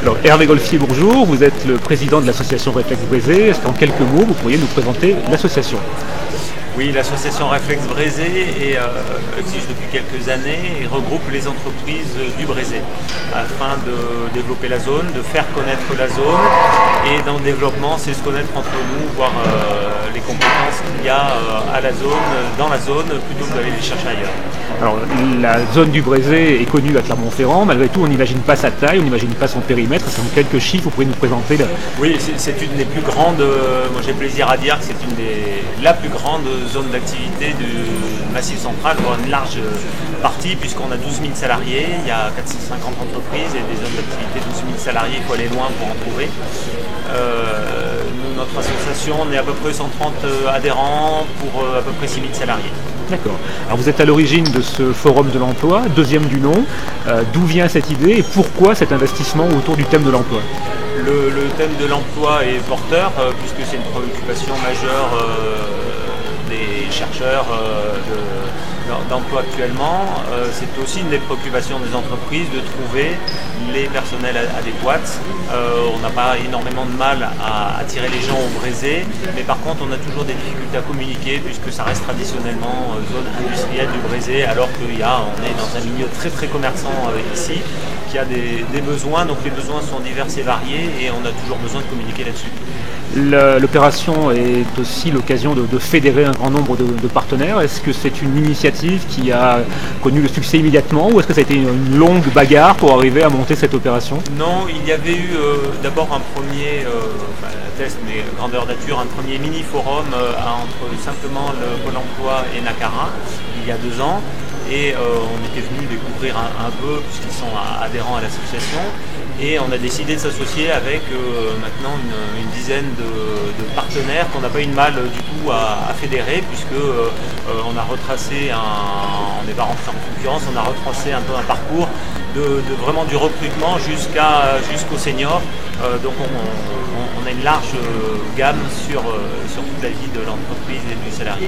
Alors Hervé Golfier, bonjour, vous êtes le président de l'association Réflexe Brézé. Est-ce qu'en quelques mots, vous pourriez nous présenter l'association? Oui, l'association Réflexe Brézé existe depuis quelques années et regroupe les entreprises du Brézé afin de développer la zone, de faire connaître la zone, et dans le développement, c'est se connaître entre nous, voir les compétences qu'il y a à la zone, dans la zone, plutôt que d'aller les chercher ailleurs. Alors la zone du Brézé est connue à Clermont-Ferrand, malgré tout on n'imagine pas sa taille, on n'imagine pas son périmètre. Est-ce qu'en quelques chiffres vous pourriez nous présenter Oui, c'est une des plus grandes, moi j'ai plaisir à dire que c'est la plus grande zone d'activité du Massif central, pour une large partie, puisqu'on a 12 000 salariés, il y a 450 entreprises et des zones d'activité 12 000 salariés, il faut aller loin pour en trouver. Notre association, on est à peu près 130 adhérents pour à peu près 6 000 salariés. D'accord. Alors vous êtes à l'origine de ce forum de l'emploi, deuxième du nom. D'où vient cette idée et pourquoi cet investissement autour du thème de l'emploi? Le thème de l'emploi est porteur, puisque c'est une préoccupation majeure des chercheurs d'emploi actuellement. C'est aussi une des préoccupations des entreprises de trouver les personnels adéquats. On n'a pas énormément de mal à attirer les gens au Brézé, mais par contre on a toujours des difficultés à communiquer, puisque ça reste traditionnellement zone industrielle du Brézé, alors qu'on est dans un milieu très très commerçant ici, qui a des besoins, donc les besoins sont divers et variés, et on a toujours besoin de communiquer là-dessus. L'opération est aussi l'occasion de fédérer un grand nombre de partenaires. Est-ce que c'est une initiative qui a connu le succès immédiatement, ou est-ce que ça a été une longue bagarre pour arriver à monter cette opération? Non, il y avait eu d'abord un premier test, mais grandeur nature, un premier mini-forum entre simplement le Pôle emploi et Nacara, il y a 2 ans. Et on était venu découvrir un peu, puisqu'ils sont adhérents à l'association, et on a décidé de s'associer avec maintenant une dizaine de partenaires qu'on n'a pas eu de mal du tout à fédérer, puisque on a retracé, on n'est pas rentré en concurrence, on a retracé un peu un parcours de vraiment du recrutement jusqu'au senior. Donc on a une large gamme sur toute la vie de l'entreprise et du salarié.